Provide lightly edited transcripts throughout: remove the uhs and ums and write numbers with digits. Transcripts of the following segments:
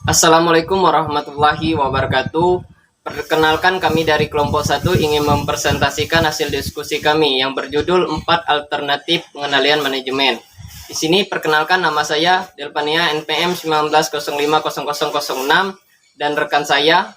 Assalamualaikum warahmatullahi wabarakatuh. Perkenalkan, kami dari kelompok 1 ingin mempresentasikan hasil diskusi kami yang berjudul 4 alternatif pengendalian manajemen. Di sini perkenalkan, nama saya Delpania NPM 19050006 dan rekan saya.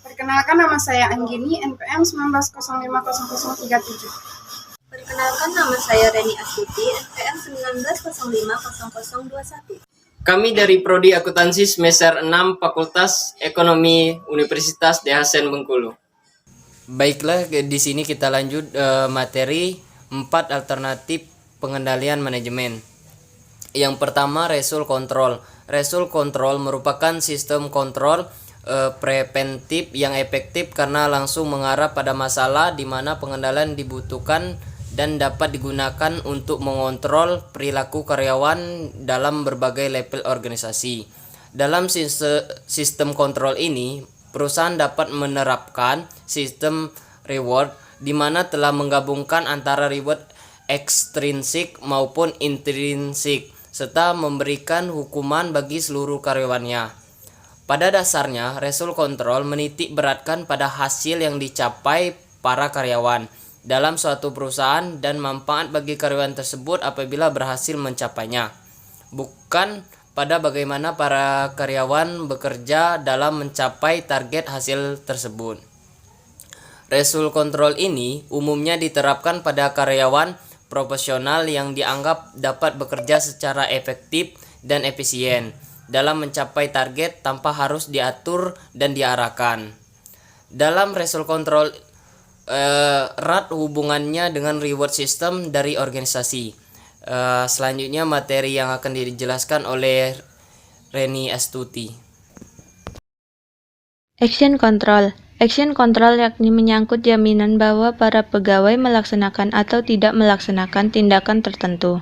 Perkenalkan, nama saya Anggini NPM 19050037. Perkenalkan, nama saya Reni Astuti NPM 19050021. Kami dari Prodi Akuntansi semester 6 Fakultas Ekonomi Universitas Dh. Hasan Bengkulu. Baiklah, di sini kita lanjut materi 4 alternatif pengendalian manajemen. Yang pertama, result control. Result control merupakan sistem kontrol preventif yang efektif karena langsung mengarah pada masalah di mana pengendalian dibutuhkan dan dapat digunakan untuk mengontrol perilaku karyawan dalam berbagai level organisasi. Dalam sistem kontrol ini, perusahaan dapat menerapkan sistem reward di mana telah menggabungkan antara reward ekstrinsik maupun intrinsik serta memberikan hukuman bagi seluruh karyawannya. Pada dasarnya, result control menitik beratkan pada hasil yang dicapai para karyawan dalam suatu perusahaan dan manfaat bagi karyawan tersebut apabila berhasil mencapainya, bukan pada bagaimana para karyawan bekerja dalam mencapai target hasil tersebut. Result control ini umumnya diterapkan pada karyawan profesional yang dianggap dapat bekerja secara efektif dan efisien dalam mencapai target tanpa harus diatur dan diarahkan. Dalam result control erat hubungannya dengan reward system dari organisasi. Selanjutnya materi yang akan dijelaskan oleh Reni Astuti. Action control. Action control yakni menyangkut jaminan bahwa para pegawai melaksanakan atau tidak melaksanakan tindakan tertentu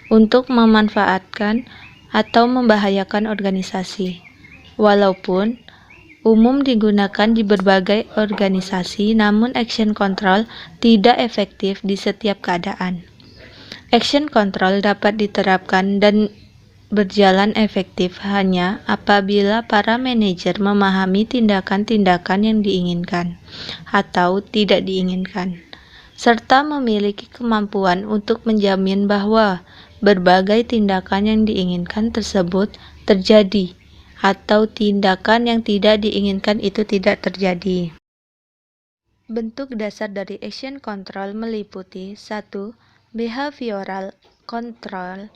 untuk memanfaatkan atau membahayakan organisasi. Walaupun umum digunakan di berbagai organisasi, namun action control tidak efektif di setiap keadaan. Action control dapat diterapkan dan berjalan efektif hanya apabila para manajer memahami tindakan-tindakan yang diinginkan atau tidak diinginkan, serta memiliki kemampuan untuk menjamin bahwa berbagai tindakan yang diinginkan tersebut terjadi atau tindakan yang tidak diinginkan itu tidak terjadi. Bentuk dasar dari action control meliputi 1. Behavioral control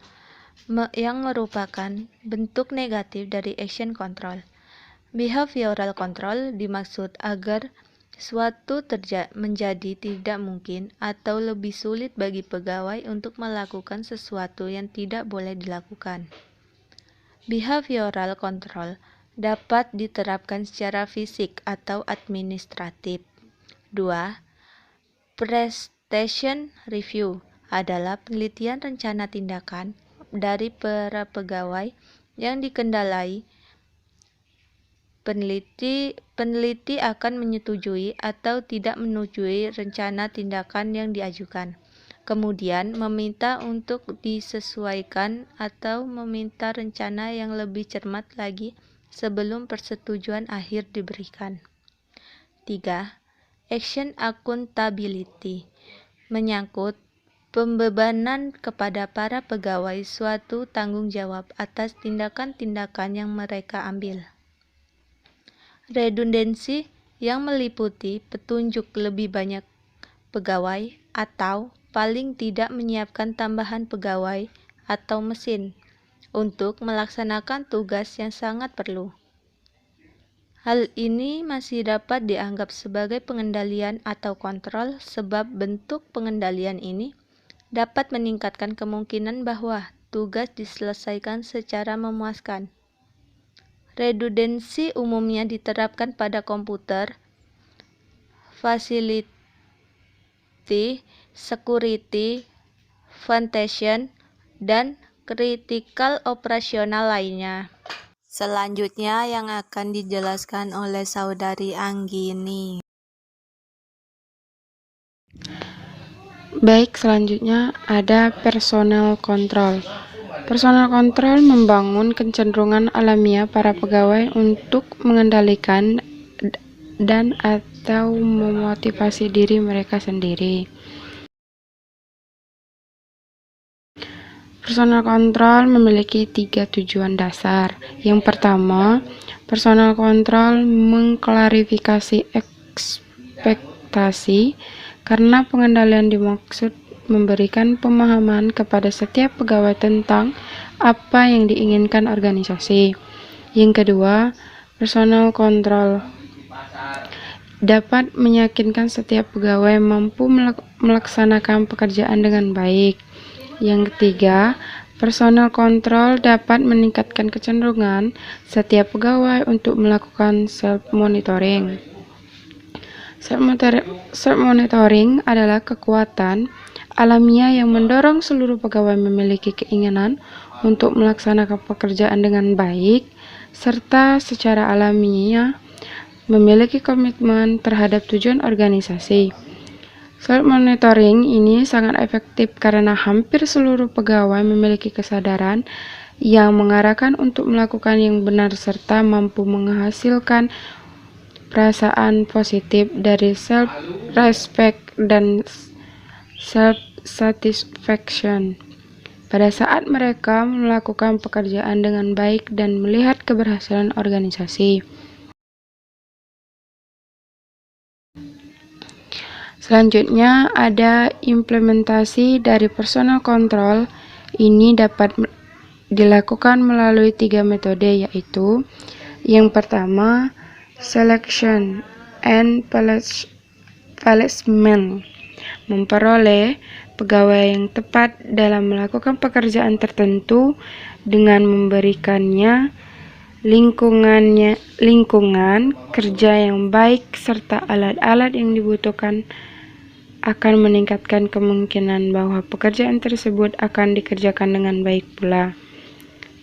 yang merupakan bentuk negatif dari action control. Behavioral control dimaksud agar suatu menjadi tidak mungkin atau lebih sulit bagi pegawai untuk melakukan sesuatu yang tidak boleh dilakukan. Behavioral control dapat diterapkan secara fisik atau administratif. 2. Prestation review adalah penelitian rencana tindakan dari para pegawai yang dikendalai. Peneliti akan menyetujui atau tidak menyetujui rencana tindakan yang diajukan, kemudian meminta untuk disesuaikan atau meminta rencana yang lebih cermat lagi sebelum persetujuan akhir diberikan. 3. Action accountability menyangkut pembebanan kepada para pegawai suatu tanggung jawab atas tindakan-tindakan yang mereka ambil. Redundansi yang meliputi petunjuk lebih banyak pegawai atau paling tidak menyiapkan tambahan pegawai atau mesin untuk melaksanakan tugas yang sangat perlu. Hal ini masih dapat dianggap sebagai pengendalian atau kontrol sebab bentuk pengendalian ini dapat meningkatkan kemungkinan bahwa tugas diselesaikan secara memuaskan. Redundansi umumnya diterapkan pada komputer, facility, security, foundation, dan critical operasional lainnya. Selanjutnya yang akan dijelaskan oleh Saudari Anggini. Baik, selanjutnya ada personal control. Personal kontrol membangun kecenderungan alamiah para pegawai untuk mengendalikan dan atau memotivasi diri mereka sendiri. Personal kontrol memiliki 3 tujuan dasar. Yang pertama, personal kontrol mengklarifikasi ekspektasi karena pengendalian dimaksud memberikan pemahaman kepada setiap pegawai tentang apa yang diinginkan organisasi. Yang kedua, personal control dapat meyakinkan setiap pegawai mampu melaksanakan pekerjaan dengan baik. Yang ketiga, personal control dapat meningkatkan kecenderungan setiap pegawai untuk melakukan self-monitoring. Self-monitoring adalah kekuatan alamiah yang mendorong seluruh pegawai memiliki keinginan untuk melaksanakan pekerjaan dengan baik, serta secara alamiah memiliki komitmen terhadap tujuan organisasi. Self-monitoring ini sangat efektif karena hampir seluruh pegawai memiliki kesadaran yang mengarahkan untuk melakukan yang benar serta mampu menghasilkan perasaan positif dari self-respect dan self-satisfaction pada saat mereka melakukan pekerjaan dengan baik dan melihat keberhasilan organisasi. Selanjutnya, ada implementasi dari personal control. Ini dapat dilakukan melalui 3 metode, yaitu yang pertama, selection and placement, memperoleh pegawai yang tepat dalam melakukan pekerjaan tertentu dengan memberikannya lingkungan kerja yang baik serta alat-alat yang dibutuhkan akan meningkatkan kemungkinan bahwa pekerjaan tersebut akan dikerjakan dengan baik pula.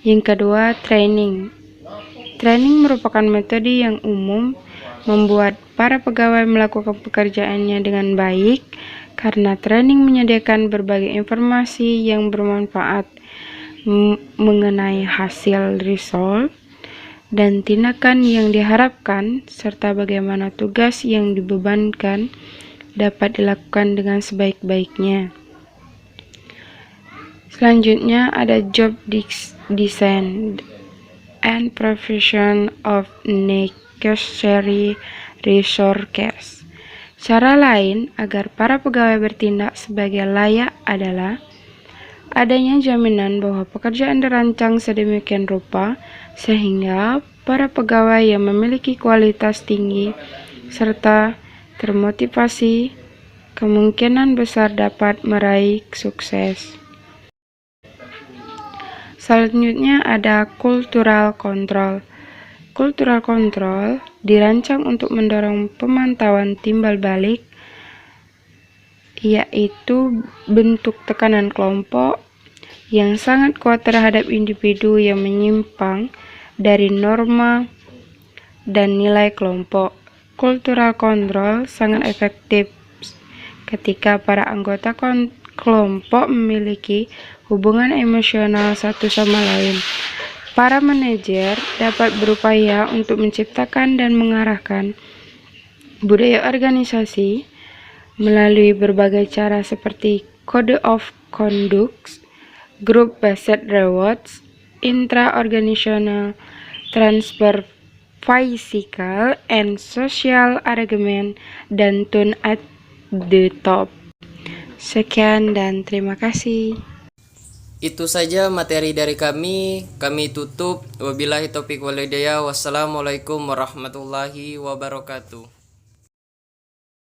Yang kedua, training. Training merupakan metode yang umum membuat para pegawai melakukan pekerjaannya dengan baik karena training menyediakan berbagai informasi yang bermanfaat mengenai hasil result dan tindakan yang diharapkan serta bagaimana tugas yang dibebankan dapat dilakukan dengan sebaik-baiknya. Selanjutnya ada job design and provision of necessary resources. Cara lain agar para pegawai bertindak sebagai layak adalah adanya jaminan bahwa pekerjaan dirancang sedemikian rupa sehingga para pegawai yang memiliki kualitas tinggi serta termotivasi kemungkinan besar dapat meraih sukses. Selanjutnya ada cultural control. Cultural control dirancang untuk mendorong pemantauan timbal balik, yaitu bentuk tekanan kelompok yang sangat kuat terhadap individu yang menyimpang dari norma dan nilai kelompok. Cultural control sangat efektif ketika para anggota kelompok memiliki hubungan emosional satu sama lain. Para manajer dapat berupaya untuk menciptakan dan mengarahkan budaya organisasi melalui berbagai cara seperti code of conduct, group based rewards, intra-organizational transfer, physical and social argument, dan tone at the top. Sekian dan terima kasih. Itu saja materi dari kami. Kami tutup. Wabillahi taufiq wal hidayah. Wassalamualaikum warahmatullahi wabarakatuh.